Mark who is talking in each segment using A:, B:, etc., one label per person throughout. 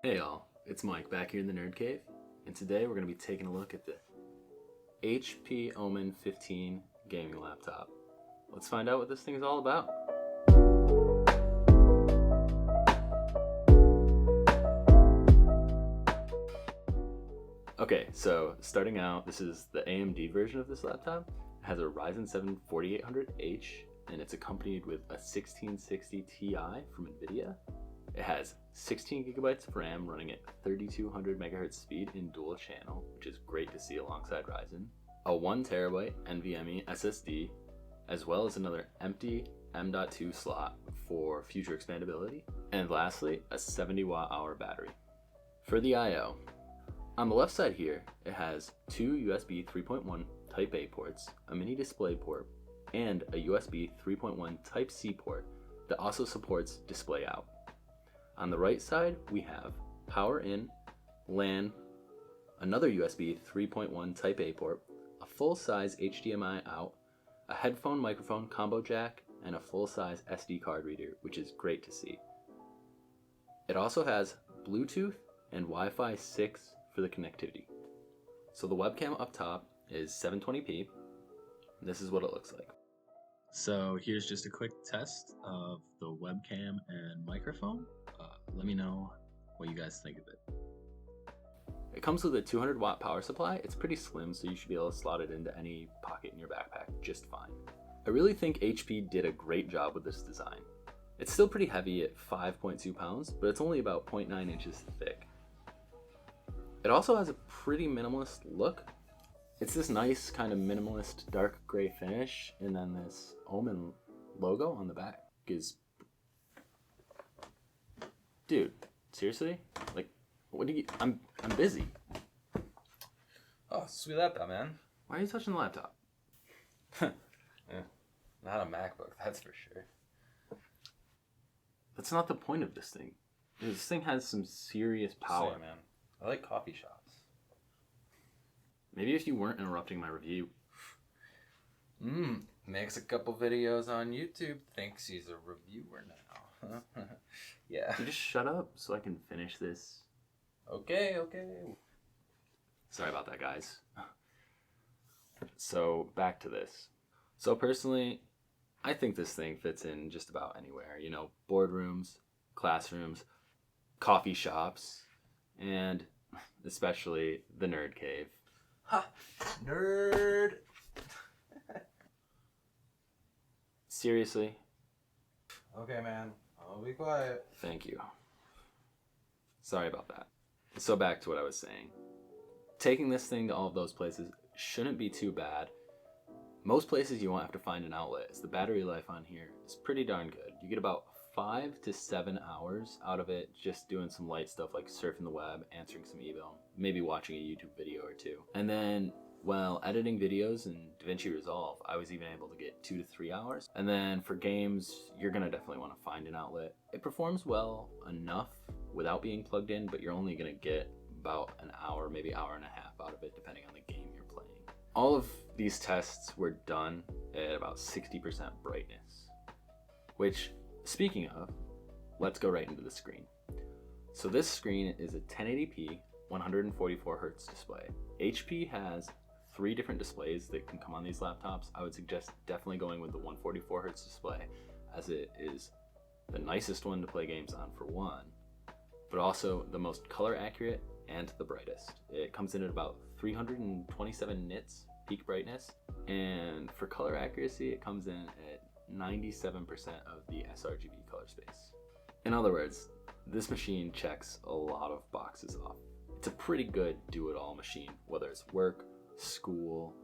A: Hey all, it's Mike back here in the Nerd Cave, and today we're going to be taking a look at the HP Omen 15 gaming laptop. Let's find out what this thing is all about. Okay, so starting out, this is the AMD version of this laptop. It has a Ryzen 7 4800H, and it's accompanied with a 1660 Ti from NVIDIA. It has 16 gigabytes of RAM running at 3200 megahertz speed in dual channel, which is great to see alongside Ryzen. A 1 terabyte NVMe SSD, as well as another empty M.2 slot for future expandability. And lastly, a 70 watt hour battery. For the I/O, on the left side here, it has two USB 3.1 Type A ports, a mini display port, and a USB 3.1 Type C port that also supports display out. On the right side, we have power in, LAN, another USB 3.1 Type A port, a full-size HDMI out, a headphone microphone combo jack, and a full-size SD card reader, which is great to see. It also has Bluetooth and Wi-Fi 6 for the connectivity. So the webcam up top is 720p. This is what it looks like. So here's just a quick test of the webcam and microphone. Let me know what you guys think of it. It comes with a 200 watt power supply. It's pretty slim, so you should be able to slot it into any pocket in your backpack just fine. I really think HP did a great job with this design. It's still pretty heavy at 5.2 pounds, but it's only about 0.9 inches thick. It also has a pretty minimalist look. It's this nice kind of minimalist dark gray finish, and then this Omen logo on the back is... Dude, seriously? Like, what do you... I'm busy.
B: Oh, sweet laptop, man.
A: Why are you touching the laptop?
B: Yeah, not a MacBook, that's for sure.
A: That's not the point of this thing. This thing has some serious power.
B: Same, man. I like coffee shops.
A: Maybe if you weren't interrupting my review.
B: Makes a couple videos on YouTube, thinks he's a reviewer now. Yeah.
A: You just shut up so I can finish this.
B: Okay.
A: Sorry about that, guys. So, back to this. So personally, I think this thing fits in just about anywhere. You know, boardrooms, classrooms, coffee shops, and especially the Nerd Cave.
B: Ha! Nerd!
A: Seriously?
B: Okay, man. I'll be quiet.
A: Thank you. Sorry about that. So back to what I was saying. Taking this thing to all of those places shouldn't be too bad. Most places you won't have to find an outlet, as the battery life on here is pretty darn good. You get about 5 to 7 hours out of it just doing some light stuff like surfing the web, answering some email, maybe watching a YouTube video or two. And then while editing videos in DaVinci Resolve, I was even able to get 2 to 3 hours. And then for games, you're gonna definitely want to find an outlet. It performs well enough without being plugged in, but you're only gonna get about an hour, maybe hour and a half out of it, depending on the game you're playing. All of these tests were done at about 60% brightness, which, speaking of, let's go right into the screen. So this screen is a 1080p 144Hz display. HP has 3 different displays that can come on these laptops. I would suggest definitely going with the 144Hz display, as it is the nicest one to play games on for one, but also the most color accurate and the brightest. It comes in at about 327 nits peak brightness, and for color accuracy it comes in at 97% of the sRGB color space. In other words, this machine checks a lot of boxes off. It's a pretty good do-it-all machine, whether it's work, school,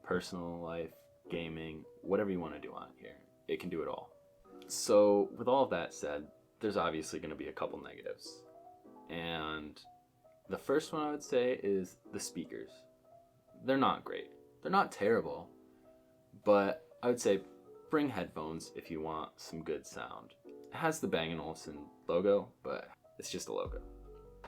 A: personal life, gaming, whatever you want to do on here. It can do it all. So with all of that said, there's obviously going to be a couple negatives. And the first one I would say is the speakers. They're not great. They're not terrible, but I would say bring headphones if you want some good sound. It has the Bang & Olufsen logo, but it's just a logo.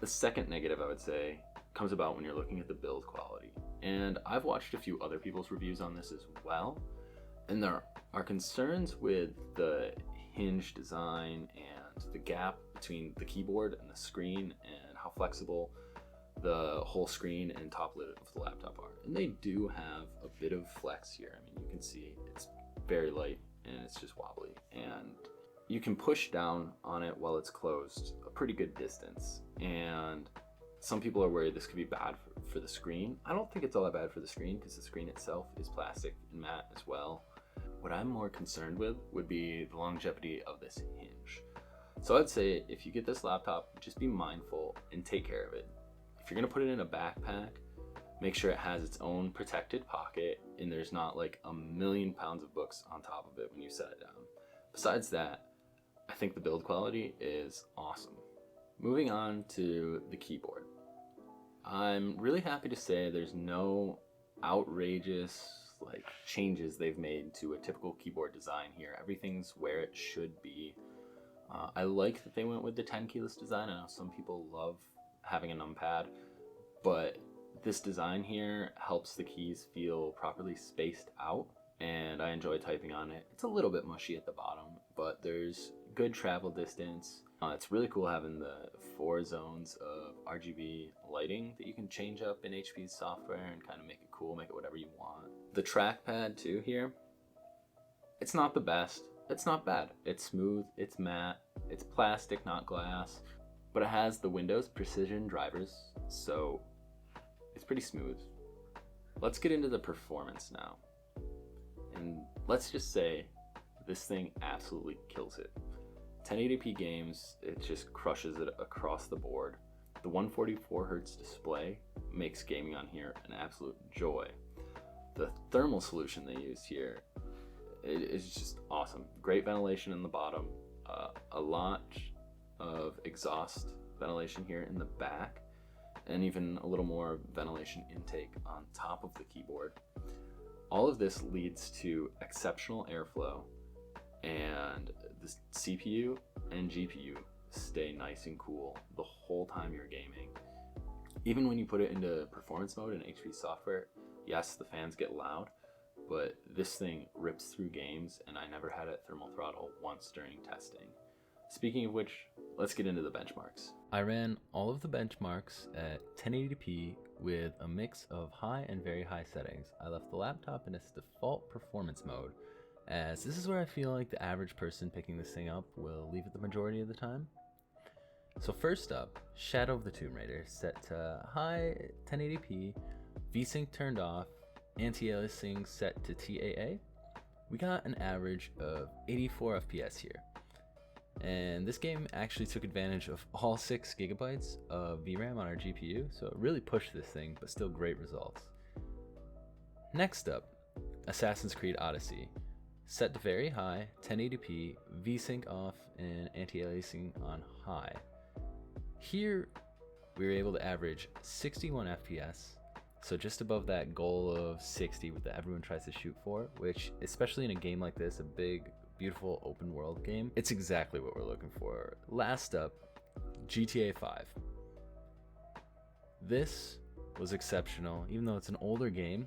A: The second negative I would say comes about when you're looking at the build quality. And I've watched a few other people's reviews on this as well, and there are concerns with the hinge design and the gap between the keyboard and the screen and how flexible the whole screen and top lid of the laptop are. And they do have a bit of flex here. I mean, you can see it's very light and it's just wobbly. And you can push down on it while it's closed a pretty good distance. And some people are worried this could be bad for the screen. I don't think it's all that bad for the screen because the screen itself is plastic and matte as well. What I'm more concerned with would be the longevity of this hinge. So I'd say if you get this laptop, just be mindful and take care of it. If you're gonna put it in a backpack, make sure it has its own protected pocket and there's not like a million pounds of books on top of it when you set it down. Besides that, I think the build quality is awesome. Moving on to the keyboard. I'm really happy to say there's no outrageous like changes they've made to a typical keyboard design here. Everything's where it should be. I like that they went with the 10 keyless design. I know some people love having a numpad, but this design here helps the keys feel properly spaced out, and I enjoy typing on it. It's a little bit mushy at the bottom, but there's good travel distance. It's really cool having the 4 zones of RGB lighting that you can change up in HP's software and kind of make it cool, make it whatever you want. The trackpad too here, it's not the best. It's not bad. It's smooth, it's matte, it's plastic, not glass, but it has the Windows Precision drivers, so it's pretty smooth. Let's get into the performance now. And let's just say this thing absolutely kills it. 1080p games, it just crushes it across the board. The 144Hz display makes gaming on here an absolute joy. The thermal solution they used here is just awesome. Great ventilation in the bottom, a lot of exhaust ventilation here in the back, and even a little more ventilation intake on top of the keyboard. All of this leads to exceptional airflow, and the CPU and GPU stay nice and cool the whole time you're gaming. Even when you put it into performance mode in HP software, yes, the fans get loud, but this thing rips through games, and I never had it thermal throttle once during testing. Speaking of which, let's get into the benchmarks. I ran all of the benchmarks at 1080p with a mix of high and very high settings. I left the laptop in its default performance mode, as this is where I feel like the average person picking this thing up will leave it the majority of the time. So first up, Shadow of the Tomb Raider set to high 1080p, VSync turned off, anti-aliasing set to TAA. We got an average of 84 FPS here. And this game actually took advantage of all 6 gigabytes of VRAM on our GPU, so it really pushed this thing, but still great results. Next up, Assassin's Creed Odyssey. Set to very high, 1080p, VSync off, and anti-aliasing on high. Here, we were able to average 61 FPS, so just above that goal of 60 that everyone tries to shoot for, which, especially in a game like this, a big, beautiful open world game, it's exactly what we're looking for. Last up, GTA 5. This was exceptional. Even though it's an older game,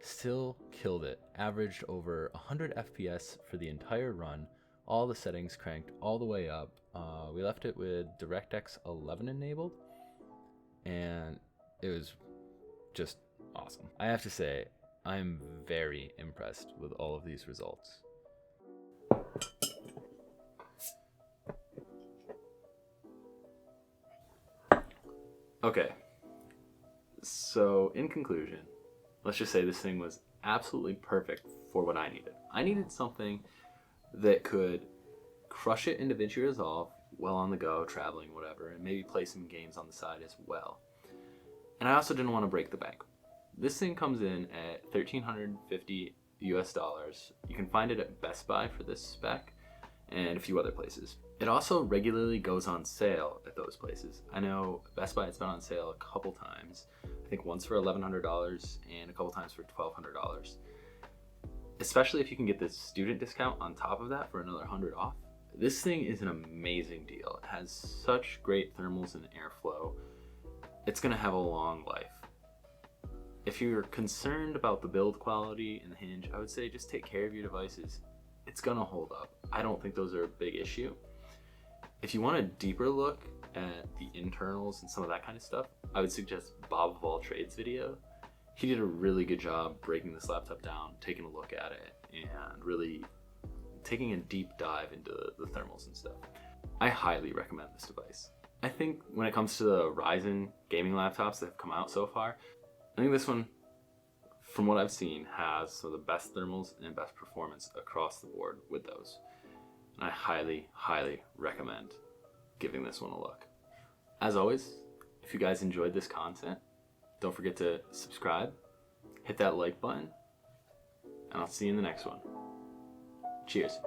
A: still killed it. Averaged over 100 FPS for the entire run. All the settings cranked all the way up. We left it with DirectX 11 enabled, and it was just awesome. I have to say, I'm very impressed with all of these results. Okay, so in conclusion, let's just say this thing was absolutely perfect for what I needed. I needed something that could crush it into DaVinci Resolve while on the go, traveling, whatever, and maybe play some games on the side as well. And I also didn't want to break the bank. This thing comes in at $1,350 US. You can find it at Best Buy for this spec and a few other places. It also regularly goes on sale at those places. I know Best Buy has been on sale a couple times. I think once for $1,100 and a couple times for $1,200. Especially if you can get this student discount on top of that for another $100 off. This thing is an amazing deal. It has such great thermals and airflow. It's gonna have a long life. If you're concerned about the build quality and the hinge, I would say just take care of your devices. It's gonna hold up. I don't think those are a big issue. If you want a deeper look at the internals and some of that kind of stuff, I would suggest Bob of All Trades' video. He did a really good job breaking this laptop down, taking a look at it, and really taking a deep dive into the thermals and stuff. I highly recommend this device. I think when it comes to the Ryzen gaming laptops that have come out so far, I think this one, from what I've seen, has some of the best thermals and best performance across the board with those. And I highly, highly recommend giving this one a look. As always, if you guys enjoyed this content, don't forget to subscribe, hit that like button, and I'll see you in the next one. Cheers.